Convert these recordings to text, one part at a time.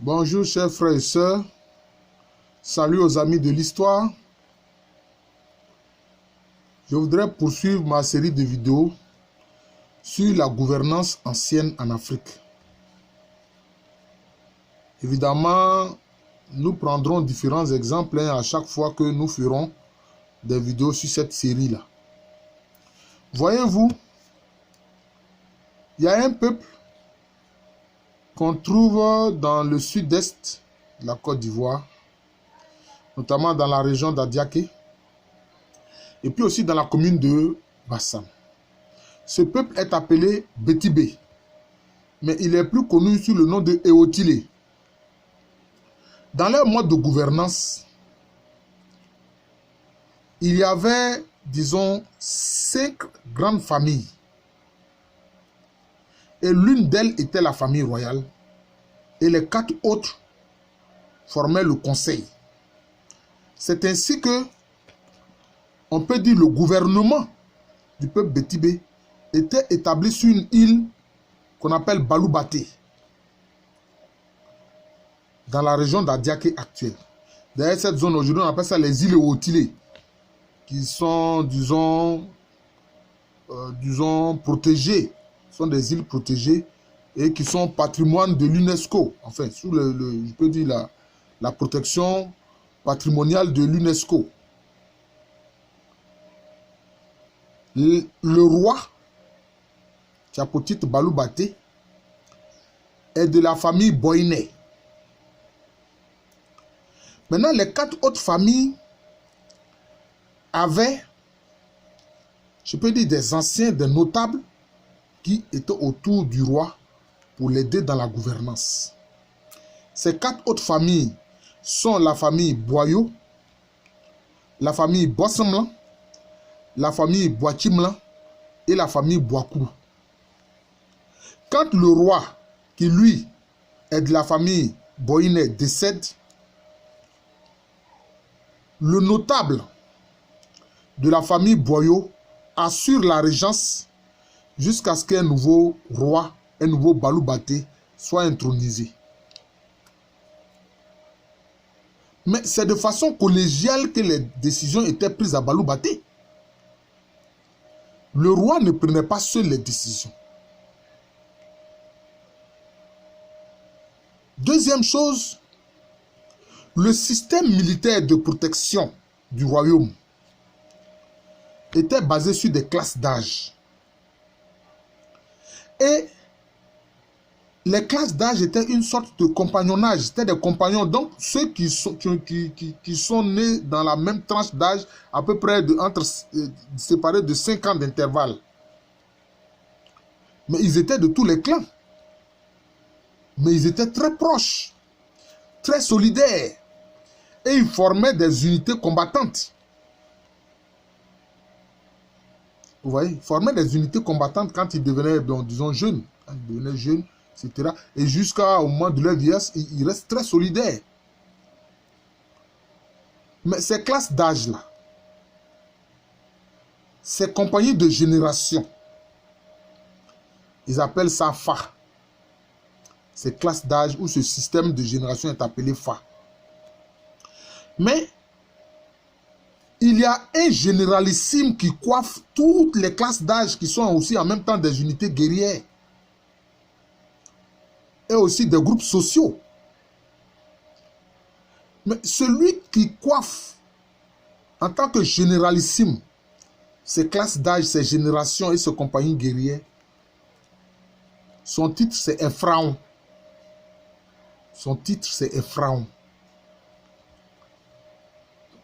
Bonjour chers frères et sœurs, salut aux amis de l'histoire. Je voudrais poursuivre ma série de vidéos sur la gouvernance ancienne en Afrique. Évidemment, nous prendrons différents exemples à chaque fois que nous ferons des vidéos sur cette série-là. Voyez-vous, il y a un peuple qu'on trouve dans le sud-est de la Côte d'Ivoire, notamment dans la région d'Adiaké, et puis aussi dans la commune de Bassam. Ce peuple est appelé Betibé, mais il est plus connu sous le nom de Eotile. Dans leur mode de gouvernance, il y avait, disons, 5 grandes familles. Et l'une d'elles était la famille royale. Et les 4 autres formaient le conseil. C'est ainsi que, on peut dire, le gouvernement du peuple Betibé était établi sur une île qu'on appelle Baloubaté, dans la région d'Adiaké actuelle. D'ailleurs, cette zone aujourd'hui, on appelle ça les îles Eotile, qui sont, disons, protégées. Ce sont des îles protégées et qui sont patrimoine de l'UNESCO. Enfin, sous je peux dire la protection patrimoniale de l'UNESCO. Le roi, Tchapotit Baloubaté, est de la famille Boiné. Maintenant, les 4 autres familles avaient, je peux dire, des anciens, des notables qui étaient autour du roi pour l'aider dans la gouvernance. Ces 4 autres familles sont la famille Boyo, la famille Bossamlan, la famille Boachimlan et la famille Boakou. Quand le roi, qui lui est de la famille Boiné, décède, le notable de la famille Boyo assure la régence jusqu'à ce qu'un nouveau roi, un nouveau Baloubaté, soit intronisé. Mais c'est de façon collégiale que les décisions étaient prises à Baloubaté. Le roi ne prenait pas seul les décisions. Deuxième chose, le système militaire de protection du royaume était basé sur des classes d'âge. Et les classes d'âge étaient une sorte de compagnonnage, c'était des compagnons. Donc, ceux qui sont nés dans la même tranche d'âge, à peu près séparés de 5 ans d'intervalle. Mais ils étaient de tous les clans. Mais ils étaient très proches, très solidaires. Et ils formaient des unités combattantes. Vous voyez, ils formaient des unités combattantes quand ils devenaient, disons, jeunes. Quand ils devenaient jeunes, etc. Et jusqu'au moment de leur vieillesse, ils restent très solidaires. Mais ces classes d'âge-là, ces compagnies de génération, ils appellent ça FA. Ces classes d'âge où ce système de génération est appelé FA. Mais il y a un généralissime qui coiffe toutes les classes d'âge qui sont aussi en même temps des unités guerrières et aussi des groupes sociaux. Mais celui qui coiffe en tant que généralissime ces classes d'âge, ces générations et ces compagnies guerrières, son titre c'est Ephraon. Son titre c'est Ephraon.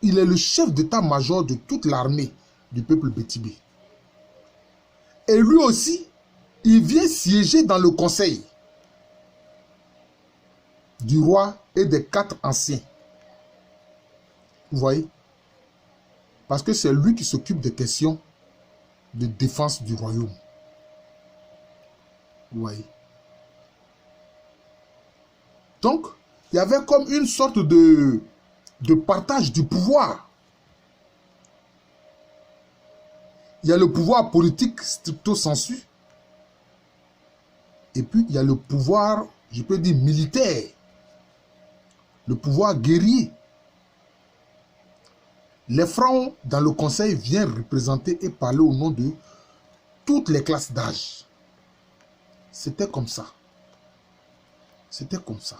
Il est le chef d'état-major de toute l'armée du peuple Betibé. Et lui aussi, il vient siéger dans le conseil du roi et des 4 anciens. Vous voyez? Parce que c'est lui qui s'occupe des questions de défense du royaume. Vous voyez? Donc, il y avait comme une sorte de partage du pouvoir. Il y a le pouvoir politique stricto sensu. Et puis, il y a le pouvoir, je peux dire, militaire. le pouvoir guerrier. Les pharaons dans le conseil viennent représenter et parler au nom de toutes les classes d'âge. C'était comme ça. C'était comme ça.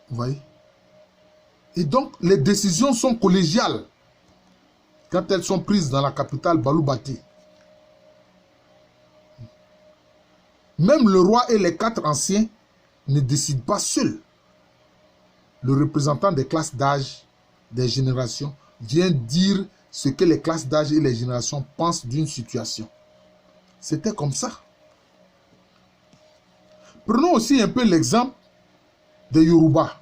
Vous voyez? Et donc, les décisions sont collégiales quand elles sont prises dans la capitale Baloubati. Même le roi et les 4 anciens ne décident pas seuls. Le représentant des classes d'âge, des générations, vient dire ce que les classes d'âge et les générations pensent d'une situation. C'était comme ça. Prenons aussi un peu l'exemple des Yoruba,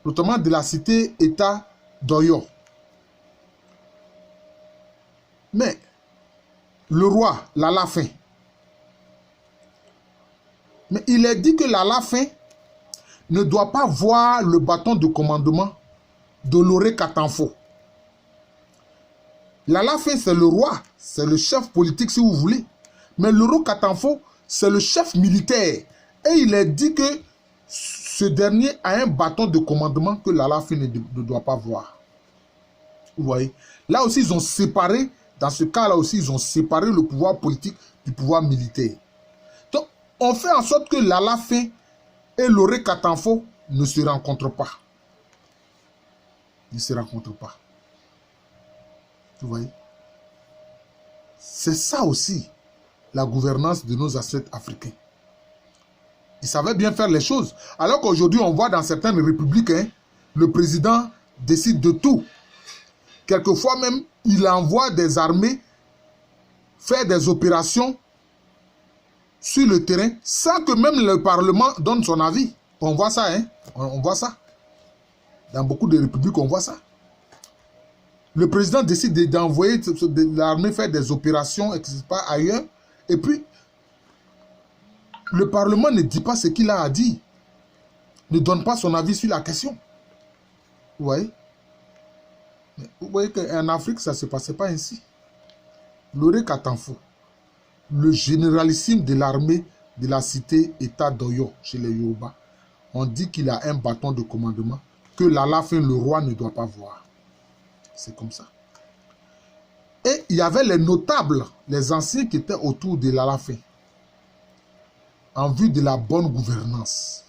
notamment de la cité-État d'Oyo. Mais le roi, l'Alafin, mais il est dit que l'Alafin ne doit pas voir le bâton de commandement de Loré Katanfo. L'Alafin, c'est le roi, c'est le chef politique si vous voulez. Mais Loré Katanfo, c'est le chef militaire. Et il est dit que ce dernier a un bâton de commandement que l'Alafin ne doit pas voir. Vous voyez? Là aussi, ils ont séparé, dans ce cas-là aussi, ils ont séparé le pouvoir politique du pouvoir militaire. Donc, on fait en sorte que l'Alafin et Loré Katanfo ne se rencontrent pas. Ils ne se rencontrent pas. Vous voyez? C'est ça aussi, la gouvernance de nos ancêtres africains. Ils savaient bien faire les choses. Alors qu'aujourd'hui, on voit dans certaines républiques, le président décide de tout. Quelquefois même, il envoie des armées faire des opérations sur le terrain sans que même le Parlement donne son avis. On voit ça, on voit ça. Dans beaucoup de républiques, on voit ça. Le président décide d'envoyer l'armée faire des opérations, etc., ailleurs, et puis le Parlement ne dit pas ce qu'il a à dire, ne donne pas son avis sur la question. Vous voyez? Mais vous voyez qu'en Afrique, ça ne se passait pas ainsi. Loré Katanfo, le généralissime de l'armée de la cité-État d'Oyo, chez les Yoruba, on dit qu'il a un bâton de commandement que l'Alafin, le roi, ne doit pas voir. C'est comme ça. Et il y avait les notables, les anciens qui étaient autour de l'Alafin, en vue de la bonne gouvernance.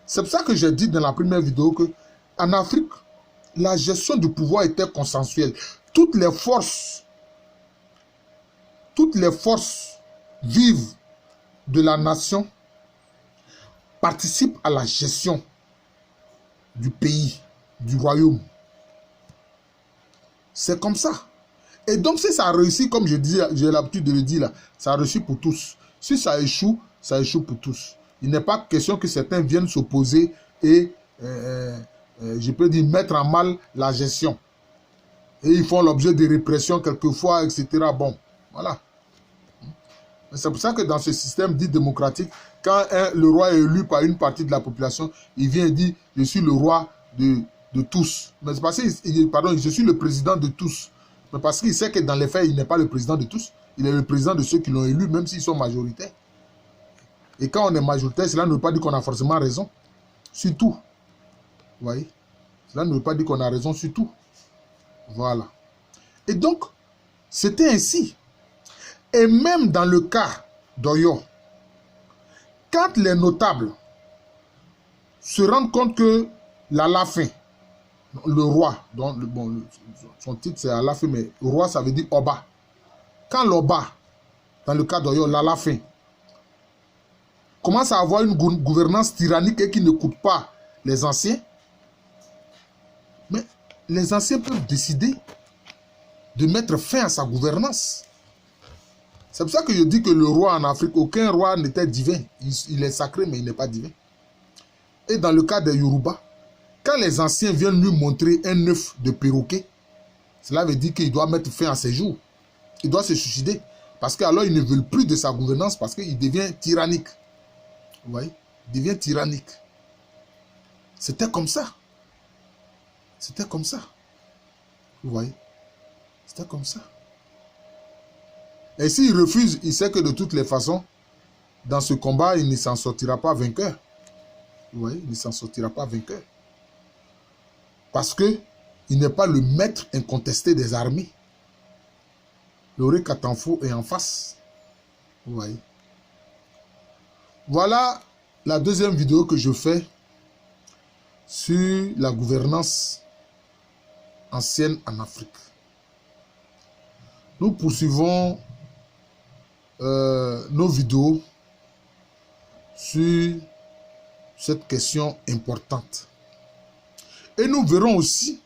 C'est pour ça que j'ai dit dans la première vidéo que en Afrique, la gestion du pouvoir était consensuelle. Toutes les forces vives de la nation participent à la gestion du pays, du royaume. C'est comme ça. Et donc, si ça réussit, comme je disais, j'ai l'habitude de le dire là, ça réussit pour tous. Si ça échoue pour tous. Il n'est pas question que certains viennent s'opposer et, je peux dire, mettre en mal la gestion. Et ils font l'objet de répression quelquefois, etc. Bon, voilà. C'est pour ça que dans ce système dit démocratique, quand le roi est élu par une partie de la population, il vient et dit, je suis le roi de tous. Mais c'est parce que, pardon, je suis le président de tous. Mais parce qu'il sait que dans les faits, il n'est pas le président de tous. Il est le président de ceux qui l'ont élu, même s'ils sont majoritaires. Et quand on est majoritaire, cela ne veut pas dire qu'on a forcément raison. Sur tout. Vous voyez? Cela ne veut pas dire qu'on a raison sur tout. Voilà. Et donc, c'était ainsi. Et même dans le cas d'Oyo, quand les notables se rendent compte que l'Alafin, le roi, dont, son titre c'est Alafin, mais le roi ça veut dire Oba. Quand l'Oba, dans le cas d'Oyo, l'Alafin, commence à avoir une gouvernance tyrannique et qui ne coûte pas les anciens, mais les anciens peuvent décider de mettre fin à sa gouvernance. C'est pour ça que je dis que le roi en Afrique, aucun roi n'était divin. Il est sacré, mais il n'est pas divin. Et dans le cas des Yoruba, quand les anciens viennent lui montrer un œuf de perroquet, cela veut dire qu'il doit mettre fin à ses jours. Il doit se suicider. Parce qu'alors, ils ne veulent plus de sa gouvernance parce qu'il devient tyrannique. Vous voyez? Il devient tyrannique. C'était comme ça. C'était comme ça. Vous voyez? C'était comme ça. Et s'il refuse, il sait que de toutes les façons, dans ce combat, il ne s'en sortira pas vainqueur. Oui, il ne s'en sortira pas vainqueur. Parce que il n'est pas le maître incontesté des armées. Le Katanfo est en face. Vous voyez. Voilà la deuxième vidéo que je fais sur la gouvernance ancienne en Afrique. Nous poursuivons nos vidéos sur cette question importante. Et nous verrons aussi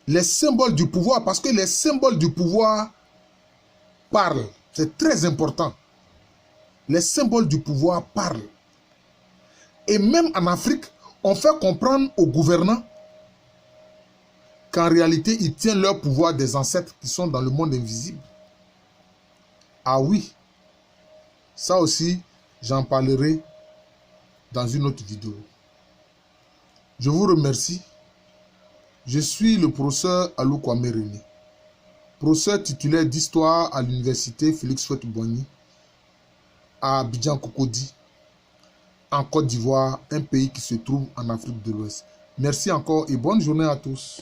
les symboles du pouvoir, parce que les symboles du pouvoir parlent. C'est très important. Les symboles du pouvoir parlent. Et même en Afrique, on fait comprendre aux gouvernants qu'en réalité, ils tiennent leur pouvoir des ancêtres qui sont dans le monde invisible. Ah oui, ça aussi, j'en parlerai dans une autre vidéo. Je vous remercie. Je suis le professeur Alou Kwame René, professeur titulaire d'histoire à l'université Félix Houphouët-Boigny à Abidjan-Cocody, en Côte d'Ivoire, un pays qui se trouve en Afrique de l'Ouest. Merci encore et bonne journée à tous.